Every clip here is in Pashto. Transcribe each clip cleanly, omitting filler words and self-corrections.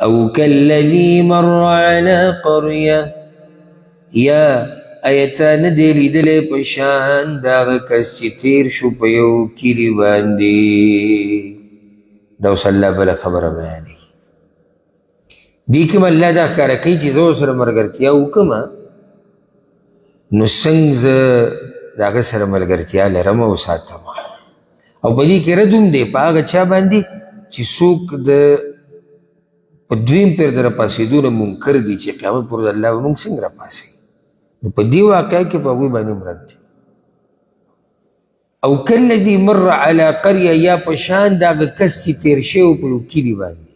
او كالذي مر على قرية یا ایتا ندی لیدلی پشان داغ کس چی تیر شو پیو کلی باندی دا اوس اللہ بلا خبر بیانی دی کم اللہ دا خارکی چی زو سر مرگرتیا وکما نو سنگ ز داغ سر مرگرتیا لرم و ساتما او بدی که ردوم دی پا آگا چا باندی چی سوک دا پا دویم پر در پاسی دون منکر دی چی قیامت پر اللہ و منگ سنگ را پاسی نو پا دی واقعی که پا اوی بانی مرد دی او کالذی مر علی قریه یا پشان داغ کس چی تیرشه و پا یو کلی باندی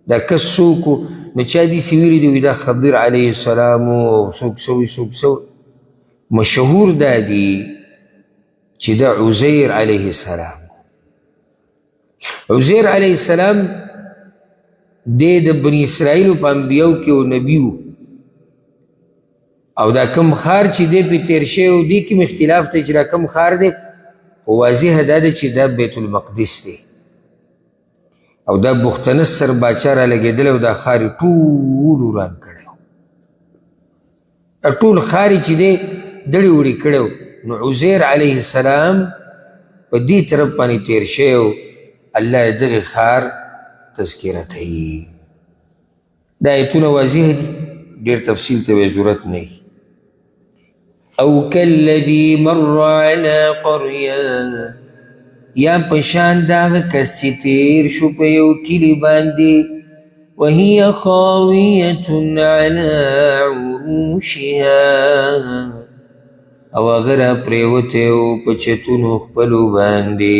دا کس سوکو نو چا دی سویری دی دا خضر علیه السلام و سوک سوی مشهور دا دی چی دا عزیر علیه السلام عزیر علیه السلام دی دا بنی اسرائیل پا انبیاء که و نبیو او دا کم خار چی دی پی تیرشه و دی کم اختلاف تا چی دا کم خار دی واضح دا دا چی دا بیت المقدس دی او دا بختنصر باچا را لگی دل او دا خاری طول وران کڑیو طول خاری چی دی دلی وڑی کڑیو نو عزیر علیہ السلام پا دی طرف پانی تیرشه و اللہ دغی خار تذکیرہ کئی دا ایتون واضح دی دیر تفصیل تا بے ضرورت نہیں او کالذی مر علی قریہ یا پشان داغ کس چی تیر شو پیو کلی باندی وہی خاویت علی عروشها او اگر پریوتیو پچتون خپلو باندی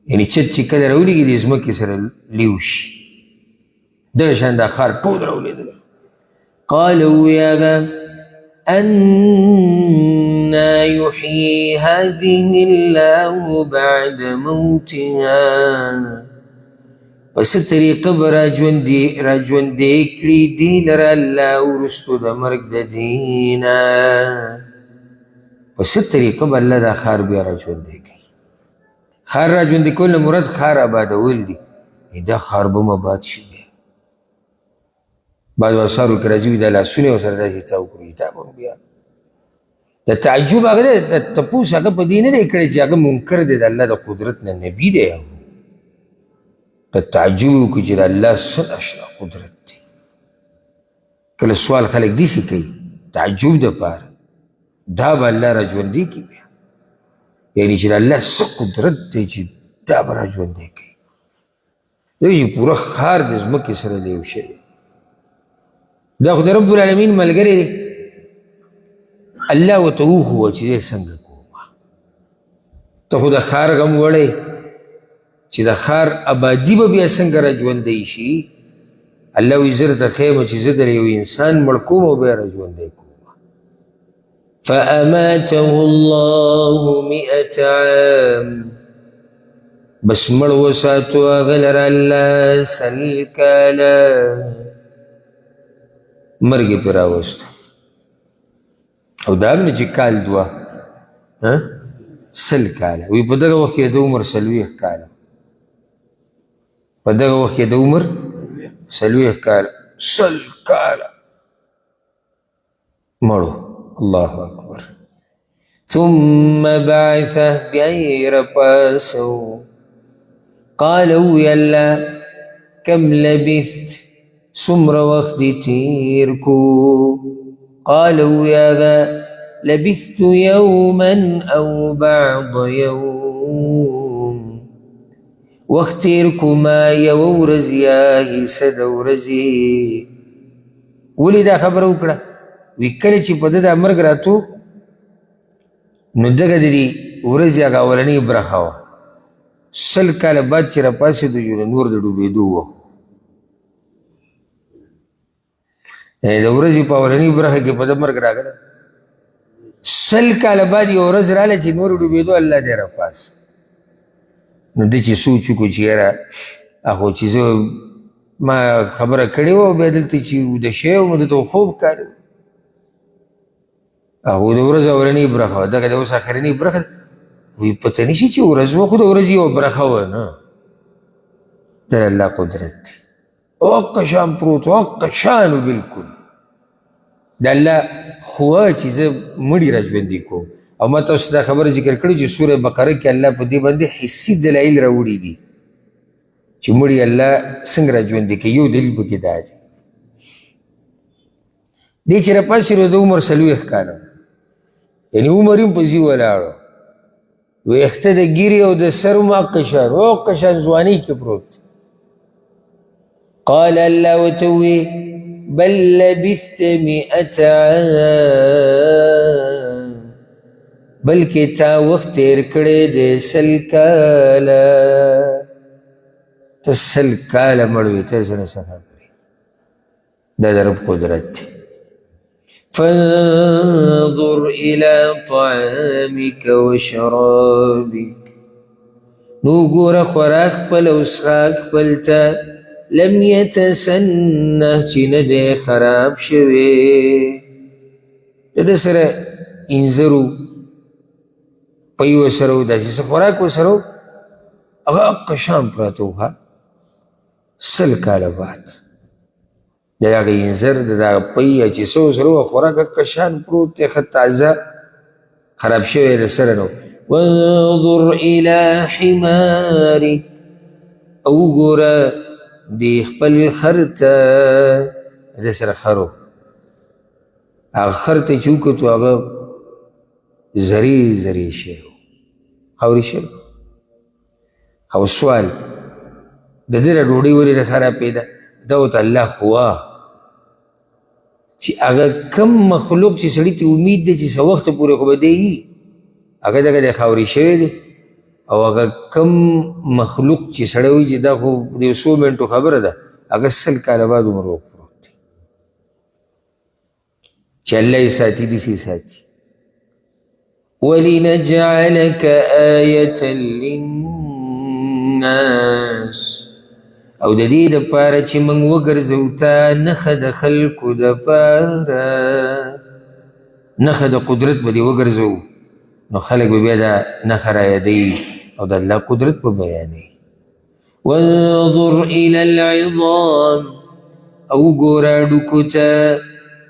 یعنی چت چی کل رولی گی دی زمکی سر لیوش درشان دا خار پود رولی دل قالو یاگا أنا يحيي هذه الله بعد موتها پس طریقه راجون دیکلی دی لرا اللہ ورستو دا مرگ دا دینا پس طریقه با اللہ دا خار بیا راجون دیکلی خار راجون دیکل مراد خار آبادول دی دا خار بم آباد شی بیا بعض آثارو که راجوی دا لاسونه و سر دا جتاو کرو جتابون بیا دا تعجب آگه دا تپوس آگه پا دی نده کرده چه آگه منکر ده دا اللہ دا قدرت نا نبی ده یاو دا تعجبو که جدا اللہ سن اشنا قدرت دی کل سوال خلق دیسی کئی تعجب دا پار دا با اللہ را جوندی کی بیا یعنی جدا اللہ سن قدرت دی چه دا با را جوندی کی دو جی پورا خار دزمکی سر لیو شده دا خود رب العالمین ملگره دی اللہ و توخ ہوا چی دے سنگ کوما تا خود خار غم وڑے چی دا خار آبادی با بیا سنگ را جوندی شی اللہ وی زرد خیمہ چی زدر یو انسان مڑکوم و بیا را جوندی کوما فأماته اللہ 100 عام بس مڑ وساتو اغلر اللہ سلکالا مرگی پر آوستو او دامنی چی کال دوا سل کالا وی پا دغا وقت دا عمر سلویخ کالا پا دغا وقت دا عمر سلویخ کالا سل کالا مرو اللہ اکبر ثم بعثه بیعیر پاسو قالو یلا کم لبثت سمر وقت تیر کو قالوا يا ذا لبثت يوما أو بعض يوم واختيركما يورز ياهي سدورزي ولي دا خبر وکړه وکړي چې په دا مرګ راتو نو دغه دی ورځ هغه اولنی برخه وه سل کاله بعد چې راپاسېدو چې نور د ډوبېدو وه دا ورځې په اولنۍ برخه کې په د مرګ راغله سل کاله بعد یو ورځ راغله چې نور ډوبېدو الله دې راپاس نو دې چې سوچ وکړو چې یاره هغو چې زه ما خبره کړې وه بیا دلته چې ویده شوی وم دته خوب ښکاري هغو د ورځ اولنۍ برخه وه دغه د اوس اخرنۍ برخه وی پته نشي چې ورځ وه خو د ورځې یوه برخه وه نه دا الله قدرت دی وقت شان پروت وقت شانو بالکل دا الله خوا چې زه مړي را ژوندي کوم او ما تاسو دا خبره ذکر کړې چې سوره بقره کې الله په دې باندې حسي دلایل راوړي دي چې مړي الله څنګه را ژوندي کوي یو دلیل پکې دا دی دې چې راپاسېږي د عمر 40 کاله یعنې عمر یې په ځي ولاړو ویښته د ګیرې او د سر هم قشان ځوانۍ کې پروت قال الله ورته ووی بل لبثت 100 عام بلکې تا وخت تېر کړی دی 100 کاله ته 100 کاله مړ وې ته څه نه څه خبرې دا د رب قدرت دی فانظر إلى طعامك وشرابك نو ګوره خوراک خپل او څښاک خپل ته لم يتسنه چې نه دی خراب شوی د ده سره انځر و پی ورسره و داسې څه خوراک ورسره و هغه حق شان پراته و 100 کاله بعد د هغه انځر د هغه پی یا چې څه ورسره و خوراک حق شان پروت دی ښه تازه خراب شوی د سره نه وانظر إلى حمارك او ګوره دی خپل خر ته زه سره خر و هغه خر ته چې وکتو هغه زری زری شی و خاورې شی او سوال د دې نه ډوډۍ ولې نه خرابېده دا ورته الله خوا چې هغه کم مخلوق چې سړي ته امید دی چې څه وخته پورې خو به دی وي هغه ځکه دی خاورې شوی دی او هغه کم مخلوق چې سړی وایي چې دا خو د یو څو منټو خبره ده هغه 100 کاله بعد عمر وپروت دی چې الله یې ساتي داسې یې ساتي ولنجعلك آیة للناس او د دې دپاره چې موږ وګرځو تا نښه د خلکو دپاره نښه د قدرت به دې وګرځو نو خلک به بیا دا نښه رایادوي او د الله قدرت به بیانوي وانظر إلى العظام او ګوره ډوکو ته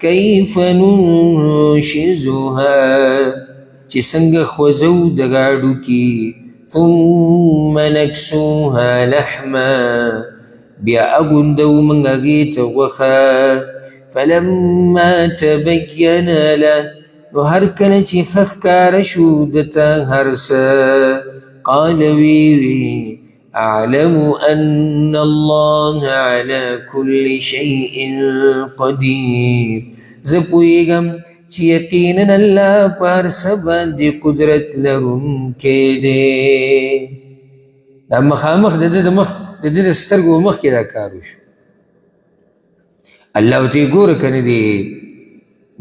کیف ننشزها چې څنګه خوځو دغه ډوکي ثم نكسوها لحما بیا اګوندو موږ هغې ته غوښه فلما تبین له نو هر کله چې ښه ښکاره شو دته هر څه قال وی أعلم أن الله على كل شيء قدير زه پوهېږم چې یقینا الله په هر څه باندې قدرت لرونکی دی دا مخامخ د ده د سترګو مخکې دا کار وشو الله ورته یې ګوره که نه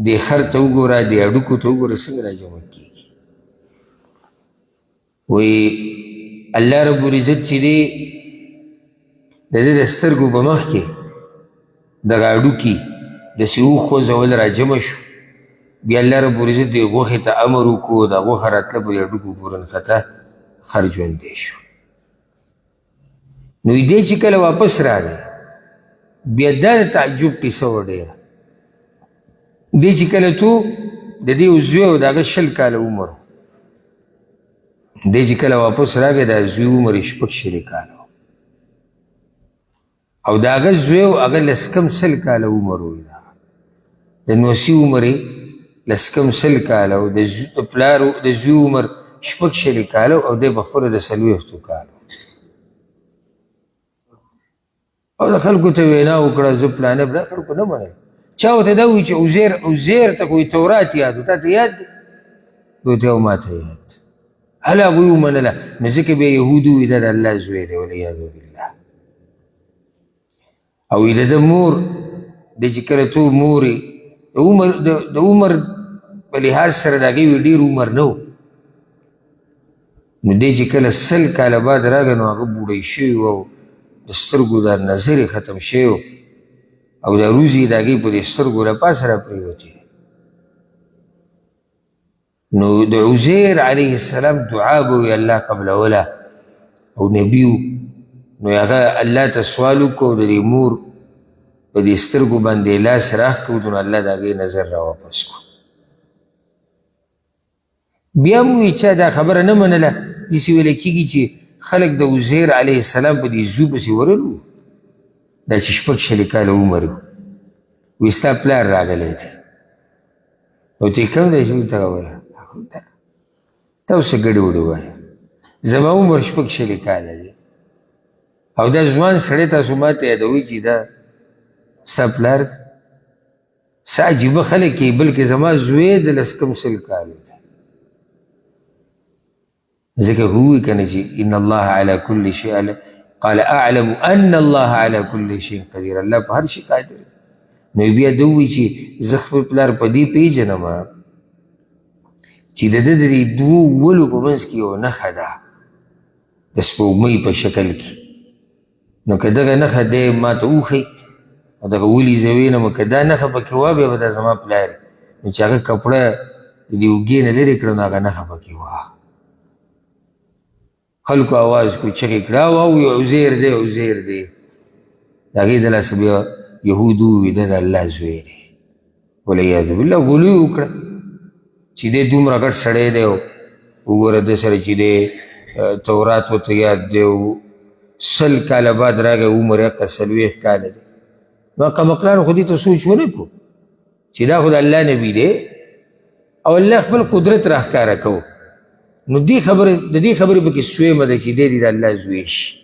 دې خر ته وګوره دې هډوکو ته وګوره څنګه را جمع کېږي وایي الله رب العزت چې دی د ده د سترګو په مخکې دغه هډوکي داسې وخوځول را جمع شو بیا الله رب العزت دې غوښې ته امر وکړو دا غوښه راتله په دې هډوکو پورې نښته خر ژوندی شو نو دې چې کله واپس راغی بیا دا د تعجب قصه وه ډېره دې چې کله تو د دې زوی او د هغه 20 کاله عمر دې چې کله واپس راغی دا زوی عمر یې 6 کاله او د هغه زوی او هغه لسکم 100 کاله عمر و د نوسي عمر یې لسکم 100 کاله او د پلار د زوی عمر 6 کاله او دی په خپله د 40 کاله او د خلکو ته وینا وکړه زه پلانه بله خلکو نه منل چا ورته دا وایي چې عزیر ته کوئی تورات یاد و تا ته یاد دی دوی ته ما ته یاد هله هغوی ومنله نو ځکه بیا یهود وایي دا د الله زوی دی والعیاذ بالله او د ده مور د چې کله تو مور د عمر په لحاظ سره د هغې ډېر عمر نه و نو دی چې کله 100 کاله بعد راغی نو هغه بوډۍ شوي و او د سترګو دا نظر یې ختم شوی و او دا روزي یې د هغې په دې سترګو له پاسه را پرېوتې نو د عزیر علیه السلام دعا به وي الله قبلوله او نبي و نو هغه الله ته سوال وکړو د دې مور په دې سترګو باندې لاس راښکوو نو الله د هغې نظر راواپس کړو. بیا مو وی چا دا خبره نه منله داسې ویلی کېږي چې خلک د عزیر علیه السلام په دې زو پسې ورلو دا چې 6 کاله عمر و وی ستا پلار راغلی دی او ته کوم دی چې ورته وویله ته اوس ګډې وډې وایه زما عمر 6 کاله دی او دا ځوان سړی تاسو ما ته یادوي چې دا ستا پلار دی څه عجیبه خلک یې بلکې زما زوی د 10 کالو دی ځکه هو که نه چې ان الله على كل شيء قال اعلم ان الله على كل شيء قدیر الله په هر شي قادر دی نو بیا ده ووایي چې زه خپل پلار په دې پېژنم چې د ده د دې 2 ولو په منځ کې یو نښه ده د سپوږمۍ په شکل کې نو که دغه نښه دی ما ته وښیي او دغه ولي زه وینم که دا نښه پکې وه بیا به دا زما پلار نو چې هغه کپړه د دې اوږې نه لرې کړه نو هغه نښه پکې وه خلکو آواز کو چغې کړه او عزیر دی عزیر دی د هغې د لاسه بیا یهودو ووایي ده د الله زوی دی والعیاذ بالله غلو یې وکړه چې دی دومره غټ سړی دی او وګوره ده سره چې دی تورات ورته یاد دی او 100 کاله بعد راغی عمر یې 40 کاله دی نو قمقلانو خو دې ته سوچ ونه کړو چې دا خو د الله نبي دی او الله خپل قدرت راښکاره کوو نو د دې خبرې پکې سویمه ده چې دی د الله زوی شي